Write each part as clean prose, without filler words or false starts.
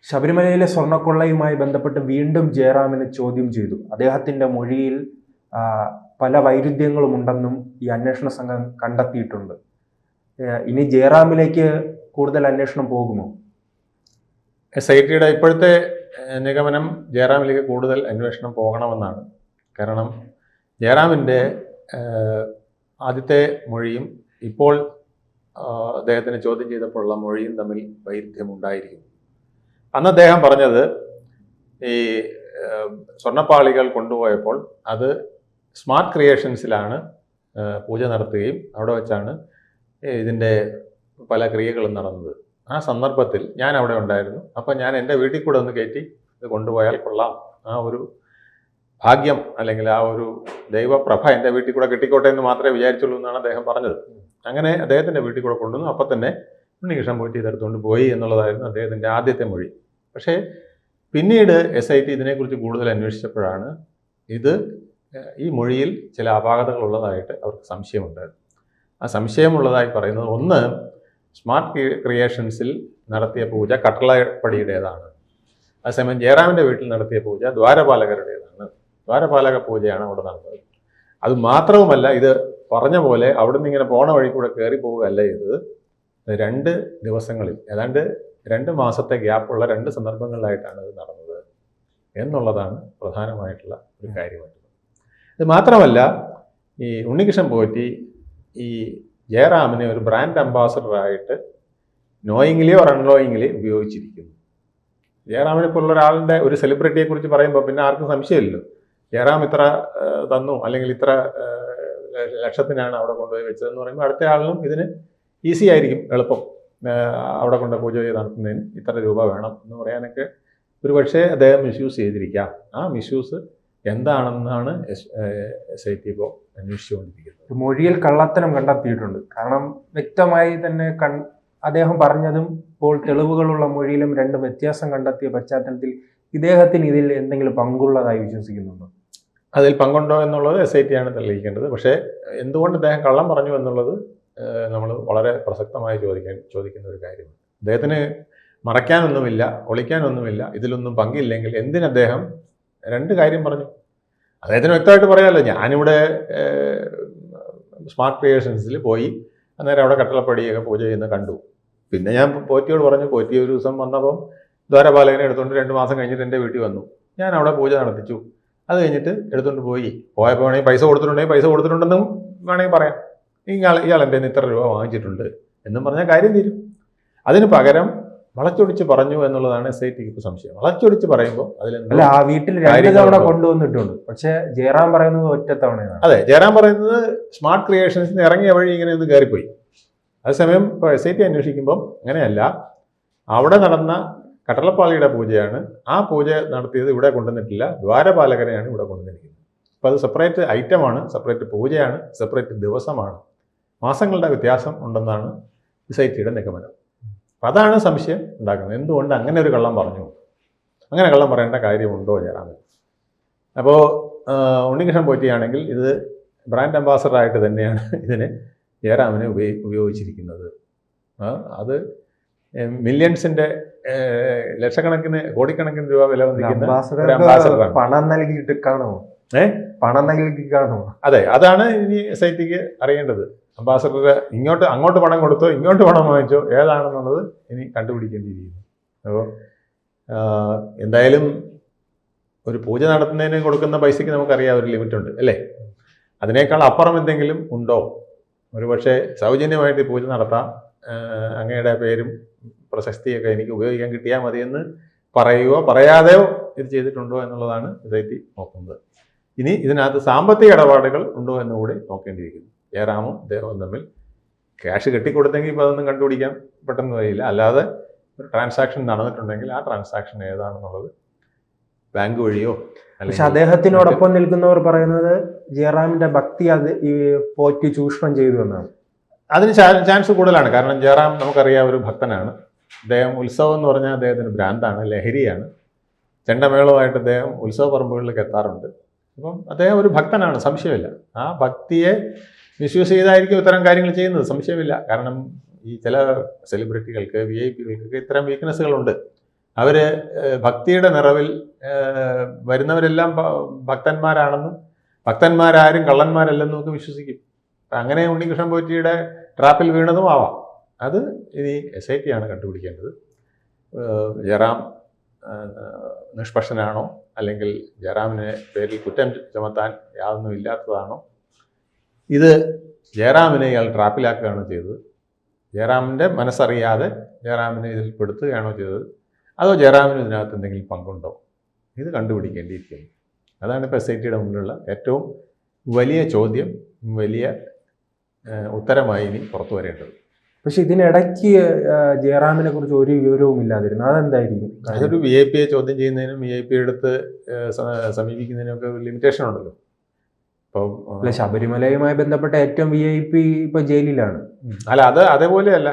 ശബരിമലയിലെ സ്വർണ്ണക്കൊള്ളയുമായി ബന്ധപ്പെട്ട് വീണ്ടും ജയറാമിനെ ചോദ്യം ചെയ്തു. അദ്ദേഹത്തിന്റെ മൊഴിയിൽ പല വൈരുദ്ധ്യങ്ങളും ഉണ്ടെന്നും ഈ അന്വേഷണ സംഘം കണ്ടെത്തിയിട്ടുണ്ട്. ഇനി ജയറാമിലേക്ക് കൂടുതൽ അന്വേഷണം പോകുമോ? SITയുടെ ഇപ്പോഴത്തെ നിഗമനം ജയറാമിലേക്ക് കൂടുതൽ അന്വേഷണം പോകണമെന്നാണ്. കാരണം ജയറാമിൻ്റെ ആദ്യത്തെ മൊഴിയും ഇപ്പോൾ അദ്ദേഹത്തിന് ചോദ്യം ചെയ്തപ്പോഴുള്ള മൊഴിയും തമ്മിൽ വൈരുദ്ധ്യമുണ്ടായിരിക്കുന്നു. അന്ന് അദ്ദേഹം പറഞ്ഞത് ഈ സ്വർണ്ണപ്പാളികൾ കൊണ്ടുപോയപ്പോൾ അത് സ്മാർട്ട് ക്രിയേഷൻസിലാണ് പൂജ നടത്തുകയും അവിടെ വെച്ചാണ് ഇതിൻ്റെ പല ക്രിയകളും നടന്നത്. ആ സന്ദർഭത്തിൽ ഞാൻ അവിടെ ഉണ്ടായിരുന്നു. അപ്പം ഞാൻ എൻ്റെ വീട്ടിൽ കൂടെ ഒന്ന് കയറ്റി ഇത് കൊണ്ടുപോയാൽ കൊള്ളാം, ആ ഒരു ഭാഗ്യം അല്ലെങ്കിൽ ആ ഒരു ദൈവപ്രഭ എൻ്റെ വീട്ടിൽ കൂടെ കിട്ടിക്കോട്ടെ എന്ന് മാത്രമേ വിചാരിച്ചുള്ളൂ എന്നാണ് അദ്ദേഹം പറഞ്ഞത്. അങ്ങനെ അദ്ദേഹത്തിൻ്റെ വീട്ടിൽ കൂടെ കൊണ്ടുവന്നു. അപ്പം തന്നെ ഉണ്ണികൃഷ്ണൻ പോയിട്ട് ഇതെടുത്തുകൊണ്ട് പോയി എന്നുള്ളതായിരുന്നു അദ്ദേഹത്തിൻ്റെ ആദ്യത്തെ മൊഴി. പക്ഷേ പിന്നീട് SIT ഇതിനെക്കുറിച്ച് കൂടുതൽ അന്വേഷിച്ചപ്പോഴാണ് ഈ മൊഴിയിൽ ചില അപാകതകളുള്ളതായിട്ട് അവർക്ക് സംശയമുണ്ടായിരുന്നു. ആ സംശയമുള്ളതായി പറയുന്നത്, ഒന്ന്, സ്മാർട്ട് ക്രിയേഷൻസിൽ നടത്തിയ പൂജ കട്ടളപ്പടിയുടേതാണ്. അതേസമയം ജയറാമിൻ്റെ വീട്ടിൽ നടത്തിയ പൂജ ദ്വാരപാലകരുടേതാണ്. ദ്വാരപാലക പൂജയാണ് അവിടെ നടന്നത്. അത് മാത്രവുമല്ല, ഇത് പറഞ്ഞ പോലെ അവിടുന്ന് ഇങ്ങനെ പോണ വഴി കൂടെ കയറി പോവുകയല്ല ചെയ്തത്. 2 ദിവസങ്ങളിൽ, ഏതാണ്ട് 2 മാസത്തെ ഗ്യാപ്പുള്ള 2 സന്ദർഭങ്ങളിലായിട്ടാണ് ഇത് നടന്നത് എന്നുള്ളതാണ് പ്രധാനമായിട്ടുള്ള ഒരു കാര്യമായിട്ടുള്ളത്. ഇത് മാത്രമല്ല, ഈ ഉണ്ണികൃഷ്ണൻ പോറ്റി ഈ ജയറാമിനെ ഒരു ബ്രാൻഡ് അംബാസഡറായിട്ട് നോയിങ്ങിലി ഓർ അൺനോയിങ്ങിലി ഉപയോഗിച്ചിരിക്കുന്നു. ജയറാമിനെ പോലുള്ള ഒരാളുടെ, ഒരു സെലിബ്രിറ്റിയെക്കുറിച്ച് പറയുമ്പോൾ പിന്നെ ആർക്കും സംശയമില്ലല്ലോ. ജയറാം ഇത്ര തന്നു അല്ലെങ്കിൽ ഇത്ര ലക്ഷത്തിനാണ് അവിടെ കൊണ്ടുപോയി വെച്ചതെന്ന് പറയുമ്പോൾ അടുത്ത ആളിനും ഇതിന് ഈസി ആയിരിക്കും, എളുപ്പം. അവിടെ കൊണ്ട് പൂജ ചെയ്ത് നടത്തുന്നതിന് ഇത്ര രൂപ വേണം എന്ന് പറയാനൊക്കെ ഒരു പക്ഷേ അദ്ദേഹം മിസ്യൂസ് ചെയ്തിരിക്കാം. ആ മിസ്യൂസ് എന്താണെന്നാണ് SIT ഇപ്പോൾ അന്വേഷിച്ചുകൊണ്ടിരിക്കുന്നത്. മൊഴിയിൽ കള്ളത്തരം കണ്ടെത്തിയിട്ടുണ്ട്. കാരണം വ്യക്തമായി തന്നെ അദ്ദേഹം പറഞ്ഞതും ഇപ്പോൾ തെളിവുകളുള്ള മൊഴിയിലും 2 വ്യത്യാസം കണ്ടെത്തിയ പശ്ചാത്തലത്തിൽ ഇദ്ദേഹത്തിന് ഇതിൽ എന്തെങ്കിലും പങ്കുള്ളതായി വിശ്വസിക്കുന്നുണ്ടോ? അതിൽ പങ്കുണ്ടോ എന്നുള്ളത് SIT ആണ് തെളിയിക്കേണ്ടത്. പക്ഷേ എന്തുകൊണ്ട് അദ്ദേഹം കള്ളം പറഞ്ഞു എന്നുള്ളത് നമ്മൾ വളരെ പ്രസക്തമായി ചോദിക്കുന്ന ഒരു കാര്യമാണ്. അദ്ദേഹത്തിന് മറയ്ക്കാനൊന്നുമില്ല, ഒളിക്കാനൊന്നുമില്ല. ഇതിലൊന്നും പങ്കില്ലെങ്കിൽ എന്തിനദ്ദേഹം 2 കാര്യം പറഞ്ഞു? അദ്ദേഹത്തിന് വ്യക്തമായിട്ട് പറയാമല്ലോ, ഞാനിവിടെ സ്മാർട്ട് ക്രിയേഷൻസിൽ പോയി അന്നേരം അവിടെ കട്ടളപ്പടിയൊക്കെ പൂജ ചെയ്യുന്ന കണ്ടു. പിന്നെ ഞാൻ പോറ്റിയോട് പറഞ്ഞു, പോറ്റി ഒരു ദിവസം വന്നപ്പം ദ്വാരപാലകനെ എടുത്തുകൊണ്ട് 2 മാസം കഴിഞ്ഞിട്ട് എൻ്റെ വീട്ടിൽ വന്നു. ഞാൻ അവിടെ പൂജ നടത്തിച്ചു. അത് കഴിഞ്ഞിട്ട് എടുത്തുകൊണ്ട് പോയപ്പോൾ വേണമെങ്കിൽ പൈസ കൊടുത്തിട്ടുണ്ടെങ്കിൽ പൈസ കൊടുത്തിട്ടുണ്ടെന്നും വേണമെങ്കിൽ പറയാം. ഇയാൾ എൻ്റെ ഇത്ര രൂപ വാങ്ങിച്ചിട്ടുണ്ട് എന്നും പറഞ്ഞാൽ കാര്യം തീരും. അതിന് പകരം വളച്ചൊടിച്ച് പറഞ്ഞു എന്നുള്ളതാണ് SITക്ക് ഇപ്പോൾ സംശയം. വളച്ചൊടിച്ച് പറയുമ്പോൾ അതിൽ ആ വീട്ടിൽ 2 തവണ കൊണ്ടുവന്നിട്ടുണ്ട്. പക്ഷെ ജയറാം പറയുന്നത് ഒറ്റ തവണയാണ്. അതെ, ജയറാം പറയുന്നത് സ്മാർട്ട് ക്രിയേഷൻസിന് ഇറങ്ങിയ വഴി ഇങ്ങനെ ഒന്ന് കയറിപ്പോയി. അതേസമയം ഇപ്പോൾ SIT അന്വേഷിക്കുമ്പം അങ്ങനെയല്ല. അവിടെ നടന്ന കട്ടളപ്പാളിയുടെ പൂജയാണ്. ആ പൂജ നടത്തിയത് ഇവിടെ കൊണ്ടുവന്നിട്ടില്ല, ദ്വാരപാലകരെയാണ് ഇവിടെ കൊണ്ടുവന്നിരിക്കുന്നത്. അപ്പോൾ അത് സെപ്പറേറ്റ് ഐറ്റമാണ്, സെപ്പറേറ്റ് പൂജയാണ്, സെപ്പറേറ്റ് ദിവസമാണ്. മാസങ്ങളുടെ വ്യത്യാസം ഉണ്ടെന്നാണ് SITയുടെ നിഗമനം. അപ്പം അതാണ് സംശയം ഉണ്ടാക്കുന്നത്. എന്തുകൊണ്ട് അങ്ങനെ ഒരു കള്ളം പറഞ്ഞു? അങ്ങനെ കള്ളം പറയേണ്ട കാര്യമുണ്ടോ ജയറാമിന്? അപ്പോൾ ഉണ്ണികൃഷ്ണൻ പോറ്റിയാണെങ്കിൽ ഇത് ബ്രാൻഡ് അംബാസഡറായിട്ട് തന്നെയാണ് ഇതിനെ ജയറാമിനെ ഉപയോഗിച്ചിരിക്കുന്നത്. അത് മില്യൺസിൻ്റെ, ലക്ഷക്കണക്കിന് കോടിക്കണക്കിന് രൂപ വില വന്നിരിക്കുന്ന അംബാസഡറാണ്. പണം നൽകിയിട്ട് കാണുമോ? പണം നൽകി കാണുമോ? അതെ, അതാണ് ഇനി SITക്ക് അറിയേണ്ടത്. അംബാസഡർ അങ്ങോട്ട് പണം കൊടുത്തോ ഇങ്ങോട്ട് പണം വാങ്ങിച്ചോ ഏതാണെന്നുള്ളത് ഇനി കണ്ടുപിടിക്കേണ്ടിയിരിക്കുന്നു. അപ്പോൾ എന്തായാലും ഒരു പൂജ നടത്തുന്നതിന് കൊടുക്കുന്ന പൈസയ്ക്ക് നമുക്കറിയാം ഒരു ലിമിറ്റുണ്ട്, അല്ലേ? അതിനേക്കാൾ അപ്പുറം എന്തെങ്കിലും ഉണ്ടോ? ഒരു പക്ഷേ സൗജന്യമായിട്ട് പൂജ നടത്താം, അങ്ങയുടെ പേരും പ്രശസ്തിയൊക്കെ എനിക്ക് ഉപയോഗിക്കാൻ കിട്ടിയാൽ മതിയെന്ന് പറയുകയോ പറയാതെയോ ഇത് ചെയ്തിട്ടുണ്ടോ എന്നുള്ളതാണ് SIT നോക്കുന്നത്. ഇനി ഇതിനകത്ത് സാമ്പത്തിക ഇടപാടുകൾ ഉണ്ടോ എന്നുകൂടി നോക്കേണ്ടിയിരിക്കുന്നു. ജയറാമും അദ്ദേഹവും തമ്മിൽ ക്യാഷ് കെട്ടിക്കൊടുത്തെങ്കിൽ ഇപ്പോൾ അതൊന്നും കണ്ടുപിടിക്കാൻ പെട്ടെന്ന് കഴിയില്ല. അല്ലാതെ ഒരു ട്രാൻസാക്ഷൻ നടന്നിട്ടുണ്ടെങ്കിൽ ആ ട്രാൻസാക്ഷൻ ഏതാണെന്നുള്ളത് ബാങ്ക് വഴിയോ. പക്ഷെ അദ്ദേഹത്തിനോടൊപ്പം നിൽക്കുന്നവർ പറയുന്നത് ജയറാമിന്റെ ഭക്തി ഈ പോറ്റി ചൂഷണം ചെയ്തു എന്നാണ്. അതിന് ചാൻസ് കൂടുതലാണ്. കാരണം ജയറാം നമുക്കറിയാം ഒരു ഭക്തനാണ്. അദ്ദേഹം ഉത്സവം എന്ന് പറഞ്ഞാൽ അദ്ദേഹത്തിന് ഭ്രാന്താണ്, ലഹരിയാണ്. ചെണ്ടമേളമായിട്ട് അദ്ദേഹം ഉത്സവ പറമ്പുകളിലേക്ക് എത്താറുണ്ട്. അപ്പം അദ്ദേഹം ഒരു ഭക്തനാണ്, സംശയമില്ല. ആ ഭക്തിയെ മിസ്യൂസ് ചെയ്തായിരിക്കും ഇത്തരം കാര്യങ്ങൾ ചെയ്യുന്നത്, സംശയമില്ല. കാരണം ഈ ചില സെലിബ്രിറ്റികൾക്ക്, VIP കൾക്കൊക്കെ ഇത്തരം വീക്ക്നെസ്സുകളുണ്ട്. അവർ ഭക്തിയുടെ നിറവിൽ വരുന്നവരെല്ലാം ഭക്തന്മാരാണെന്നും ഭക്തന്മാരാരും കള്ളന്മാരല്ലെന്നും ഒക്കെ വിശ്വസിക്കും. അങ്ങനെ ഉണ്ണികൃഷ്ണൻ പോറ്റിയുടെ ട്രാപ്പിൽ വീണതും ആവാം. അത് ഇനി SIT ആണ് കണ്ടുപിടിക്കേണ്ടത്. ജയറാം നിഷ്പക്ഷനാണോ, അല്ലെങ്കിൽ ജയറാമിനെ പേരിൽ കുറ്റം ചുമത്താൻ യാതൊന്നും ഇല്ലാത്തതാണോ, ഇത് ജയറാമിനെ ഇയാൾ ട്രാപ്പിലാക്കുകയാണോ ചെയ്തത്, ജയറാമിൻ്റെ മനസ്സറിയാതെ ജയറാമിനെ ഇതിൽ പെടുത്തുകയാണോ ചെയ്തത്, അതോ ജയറാമിന് ഇതിനകത്ത് എന്തെങ്കിലും പങ്കുണ്ടോ, ഇത് കണ്ടുപിടിക്കേണ്ടിയിരിക്കുന്നു. അതാണ് ഇപ്പോൾ SITയുടെ മുന്നിലുള്ള ഏറ്റവും വലിയ ചോദ്യം, വലിയ ഉത്തരമായി ഇനി പുറത്തു വരേണ്ടത്. പക്ഷെ ഇതിനിടയ്ക്ക് ജയറാമിനെ കുറിച്ച് ഒരു വിവരവും ഇല്ലാതിരുന്നു. അതെന്തായിരിക്കും? അതൊരു VIP ചോദ്യം ചെയ്യുന്നതിനും VIP അടുത്ത് സമീപിക്കുന്നതിനും ഒക്കെ ഒരു ലിമിറ്റേഷൻ ഉണ്ടല്ലോ. ഇപ്പം ശബരിമലയുമായി ബന്ധപ്പെട്ട ഏറ്റവും VIP ഇപ്പൊ ജയിലിലാണ്. അല്ല, അത് അതേപോലെയല്ല,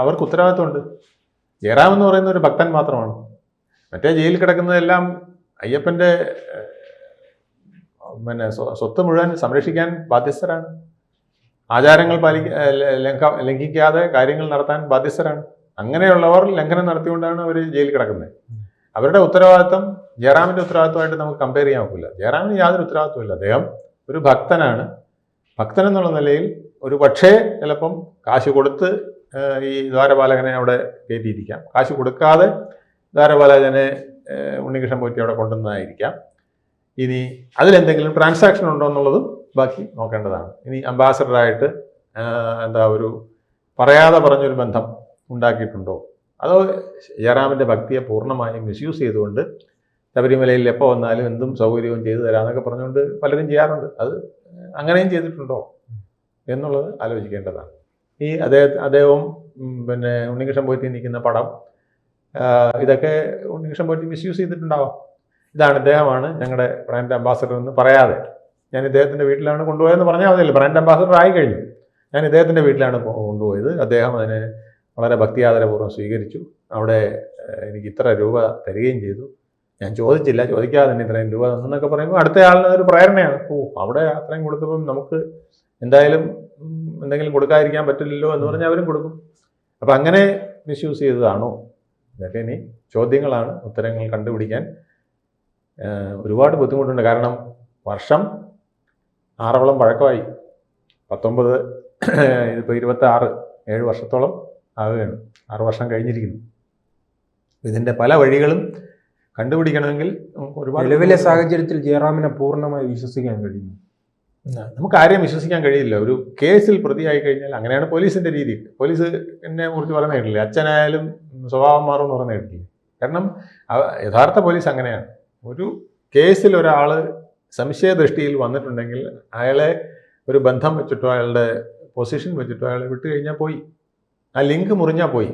അവർക്ക് ഉത്തരവാദിത്വമുണ്ട്. ജയറാം എന്ന് പറയുന്ന ഒരു ഭക്തൻ മാത്രമാണ്. മറ്റേ ജയിലിൽ കിടക്കുന്നതെല്ലാം അയ്യപ്പൻ്റെ സ്വത്ത് മുഴുവൻ സംരക്ഷിക്കാൻ ബാധ്യസ്ഥരാണ്. ആചാരങ്ങൾ ലംഘിക്കാതെ കാര്യങ്ങൾ നടത്താൻ ബാധ്യസ്ഥരാണ്. അങ്ങനെയുള്ളവർ ലംഘനം നടത്തിക്കൊണ്ടാണ് അവർ ജയിലിൽ കിടക്കുന്നത്. അവരുടെ ഉത്തരവാദിത്വം ജയറാമിൻ്റെ ഉത്തരവാദിത്വമായിട്ട് നമുക്ക് കമ്പയർ ചെയ്യാൻ ഒക്കില്ല. ജയറാമിന് യാതൊരു ഉത്തരവാദിത്വമില്ല. അദ്ദേഹം ഒരു ഭക്തനാണ്. ഭക്തൻ എന്നുള്ള നിലയിൽ ഒരു പക്ഷേ ചിലപ്പം കാശ് കൊടുത്ത് ഈ ദ്വാരപാലകനെ അവിടെ കയറ്റിയിരിക്കാം, കാശ് കൊടുക്കാതെ ദ്വാരപാലകനെ ഉണ്ണികൃഷ്ണൻ പോറ്റി അവിടെ കൊണ്ടുവന്നതായിരിക്കാം. ഇനി അതിലെന്തെങ്കിലും ട്രാൻസാക്ഷൻ ഉണ്ടോ എന്നുള്ളതും ബാക്കി നോക്കേണ്ടതാണ്. ഇനി അംബാസഡറായിട്ട് ഒരു പറയാതെ പറഞ്ഞൊരു ബന്ധം ഉണ്ടാക്കിയിട്ടുണ്ടോ, അതോ ജയറാമിൻ്റെ ഭക്തിയെ പൂർണ്ണമായും മിസ്യൂസ് ചെയ്തുകൊണ്ട് ശബരിമലയിൽ എപ്പോൾ വന്നാലും എന്തും സൗകര്യവും ചെയ്തു തരാമെന്നൊക്കെ പറഞ്ഞുകൊണ്ട് പലരും ചെയ്യാറുണ്ട്. അത് അങ്ങനെയും ചെയ്തിട്ടുണ്ടോ എന്നുള്ളത് ആലോചിക്കേണ്ടതാണ്. ഈ അദ്ദേഹവും ഉണ്ണികൃഷ്ണൻ പോറ്റി നിൽക്കുന്ന പടം, ഇതൊക്കെ ഉണ്ണികൃഷ്ണൻ പോറ്റി മിസ്യൂസ് ചെയ്തിട്ടുണ്ടാവാം. ഇദ്ദേഹമാണ് ഞങ്ങളുടെ ബ്രാൻഡ് അംബാസഡർ എന്ന് പറയാതെ, ഞാൻ ഇദ്ദേഹത്തിൻ്റെ വീട്ടിലാണ് കൊണ്ടുപോയതെന്ന് പറഞ്ഞാൽ മതിയല്ലോ. ബ്രാൻഡ് അംബാസഡർ ആയി കഴിഞ്ഞു. ഞാൻ ഇദ്ദേഹത്തിൻ്റെ വീട്ടിലാണ് കൊണ്ടുപോയത്, അദ്ദേഹം അതിനെ വളരെ ഭക്തിയാദരപൂർവ്വം സ്വീകരിച്ചു, അവിടെ എനിക്ക് ഇത്ര രൂപ തരികയും ചെയ്തു, ഞാൻ ചോദിച്ചില്ല, ചോദിക്കാതെ തന്നെ ഇത്രയും രൂപ തന്നെന്നൊക്കെ പറയുമ്പോൾ അടുത്ത ആളിന് ഒരു പ്രേരണയാണ്. അവിടെ അത്രയും കൊടുത്തപ്പം നമുക്ക് എന്തായാലും എന്തെങ്കിലും കൊടുക്കാതിരിക്കാൻ പറ്റില്ലല്ലോ എന്ന് പറഞ്ഞാൽ അവരും കൊടുക്കും. അപ്പം അങ്ങനെ മിസ്യൂസ് ചെയ്തതാണോ, ഇതൊക്കെ ഇനി ചോദ്യങ്ങളാണ്. ഉത്തരങ്ങൾ കണ്ടുപിടിക്കാൻ ഒരുപാട് ബുദ്ധിമുട്ടുണ്ട്. കാരണം വർഷം 6 പഴക്കമായി. 19 ഇതിപ്പോൾ 26, 7 വർഷത്തോളം ആവുകയാണ്. 6 വർഷം കഴിഞ്ഞിരിക്കുന്നു. ഇതിൻ്റെ പല വഴികളും കണ്ടുപിടിക്കണമെങ്കിൽ ഒരുപാട് നിലവിലെ സാഹചര്യത്തിൽ ജയറാമിനെ പൂർണ്ണമായി വിശ്വസിക്കാൻ കഴിയുന്നു. നമുക്ക് ആരെയും വിശ്വസിക്കാൻ കഴിയില്ല. ഒരു കേസിൽ പ്രതിയായി കഴിഞ്ഞാൽ അങ്ങനെയാണ് പോലീസിൻ്റെ രീതി. പോലീസ് എന്നെ കുറിച്ച് പറയുന്ന കേട്ടില്ലേ, അച്ഛനായാലും സ്വഭാവം മാറും എന്ന് പറയുന്ന കേട്ടില്ലേ. കാരണം യഥാർത്ഥ പോലീസ് അങ്ങനെയാണ്. ഒരു കേസിൽ ഒരാൾ സംശയദൃഷ്ടിയിൽ വന്നിട്ടുണ്ടെങ്കിൽ അയാളെ ഒരു ബന്ധം വെച്ചിട്ടോ അയാളുടെ പൊസിഷൻ വെച്ചിട്ടോ അയാളെ വിട്ടു കഴിഞ്ഞാൽ പോയി, ആ ലിങ്ക് മുറിഞ്ഞാൽ പോയി.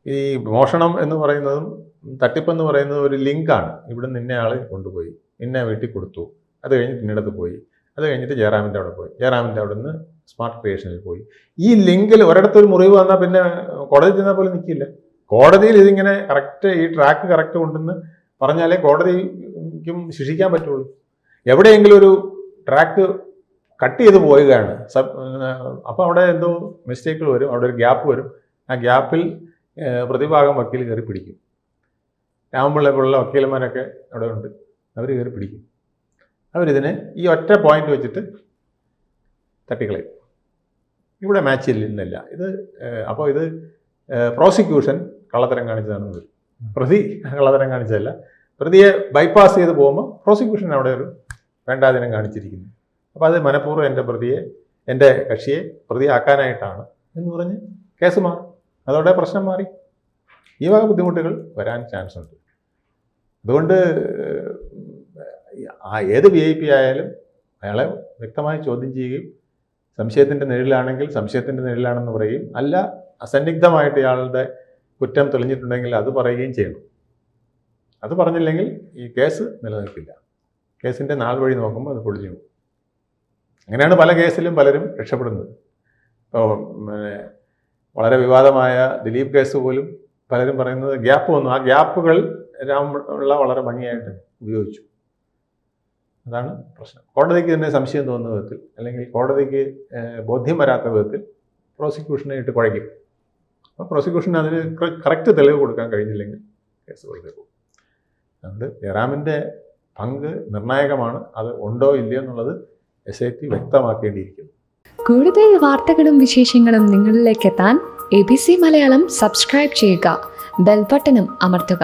ഈ മോഷണം എന്ന് പറയുന്നതും തട്ടിപ്പെന്ന് പറയുന്നത് ഒരു ലിങ്കാണ്. ഇവിടെ നിന്നെ ആൾ കൊണ്ടുപോയി, നിന്നെ വീട്ടിൽ കൊടുത്തു, അത് കഴിഞ്ഞിട്ട് ഇന്നിടത്ത് പോയി, അത് കഴിഞ്ഞിട്ട് ജയറാമിൻ്റെ അവിടെ പോയി, ജയറാമിൻ്റെ അവിടെ നിന്ന് സ്മാർട്ട് ക്രിയേഷനിൽ പോയി. ഈ ലിങ്കിൽ ഒരിടത്തൊരു മുറിവ് വന്നാൽ പിന്നെ കോടതി ചെന്നാൽ പോലും നിൽക്കില്ല. കോടതിയിൽ ഇതിങ്ങനെ കറക്റ്റ് ഈ ട്രാക്ക് കറക്റ്റ് കൊണ്ടെന്ന് പറഞ്ഞാലേ കോടതിക്കും ശിക്ഷിക്കാൻ പറ്റുള്ളൂ. എവിടെയെങ്കിലും ഒരു ട്രാക്ക് കട്ട് ചെയ്ത് പോവുകയാണ്, അപ്പോൾ അവിടെ എന്തോ മിസ്റ്റേക്കുകൾ വരും, അവിടെ ഒരു ഗ്യാപ്പ് വരും. ആ ഗ്യാപ്പിൽ പ്രതിഭാഗം വക്കീൽ കയറി പിടിക്കും. രാമപിള്ള പോലുള്ള വക്കീലന്മാരൊക്കെ അവിടെ ഉണ്ട്, അവർ കയറി പിടിക്കും. അവരിതിനെ ഈ ഒറ്റ പോയിന്റ് വെച്ചിട്ട് തട്ടിക്കളയും. ഇവിടെ മാച്ച് ഇല്ലെന്നില്ല ഇത്. അപ്പോൾ ഇത് പ്രോസിക്യൂഷൻ കള്ളത്തരം കാണിച്ചതാണെന്ന് വരും. പ്രതി കള്ളത്തരം കാണിച്ചതല്ല, പ്രതിയെ ബൈപ്പാസ് ചെയ്ത് പോകുമ്പോൾ പ്രോസിക്യൂഷൻ അവിടെ ഒരു വേണ്ടാതിനം കാണിച്ചിരിക്കുന്നു. അപ്പോൾ അത് മനഃപൂർവ്വം എൻ്റെ കക്ഷിയെ പ്രതിയാക്കാനായിട്ടാണ് എന്ന് പറഞ്ഞ് കേസ് മാറും. അതോടെ പ്രശ്നം മാറി. ഈ വക ബുദ്ധിമുട്ടുകൾ വരാൻ ചാൻസ് ഉണ്ട്. അതുകൊണ്ട് ഏത് VIP ആയാലും അയാളെ വ്യക്തമായി ചോദ്യം ചെയ്യുകയും സംശയത്തിൻ്റെ നിഴലാണെങ്കിൽ സംശയത്തിൻ്റെ നിഴലാണെന്ന് പറയുകയും, അല്ല അസന്നിഗ്ധമായിട്ട് ഇയാളുടെ കുറ്റം തെളിഞ്ഞിട്ടുണ്ടെങ്കിൽ അത് പറയുകയും ചെയ്യണം. അത് പറഞ്ഞില്ലെങ്കിൽ ഈ കേസ് നിലനിൽക്കില്ല. കേസിൻ്റെ നാൾ വഴി നോക്കുമ്പോൾ അത് പൊളിഞ്ഞു പോകും. അങ്ങനെയാണ് പല കേസിലും പലരും രക്ഷപ്പെടുന്നത്. ഇപ്പോൾ വളരെ വിവാദമായ ദിലീപ് കേസ് പോലും പലരും പറയുന്നത് ഗ്യാപ്പ് വന്നു. ആ ഗ്യാപ്പുകൾ രാമപിള്ള വളരെ ഭംഗിയായിട്ട് ഉപയോഗിച്ചു. അതാണ് പ്രശ്നം. കോടതിക്ക് തന്നെ സംശയം തോന്നുന്ന വിധത്തിൽ, അല്ലെങ്കിൽ കോടതിക്ക് ബോധ്യം വരാത്ത വിധത്തിൽ പ്രോസിക്യൂഷനെ ഇട്ട് കുഴയ്ക്കും. അപ്പോൾ പ്രോസിക്യൂഷന് അതിന് കറക്റ്റ് തെളിവ് കൊടുക്കാൻ കഴിഞ്ഞില്ലെങ്കിൽ കേസ് വെറുതെ പോകും. അതുകൊണ്ട് ജയറാമിൻ്റെ പങ്ക് നിർണായകമാണ്. അത് ഉണ്ടോ ഇല്ലയോ എന്നുള്ളത് SIT വ്യക്തമാക്കേണ്ടിയിരിക്കുന്നു. കൂടുതൽ വാർത്തകളും വിശേഷങ്ങളും നിങ്ങളിലേക്ക് എത്താൻ ABC മലയാളം സബ്സ്ക്രൈബ് ചെയ്യുക, ബെൽ ബട്ടണും അമർത്തുക.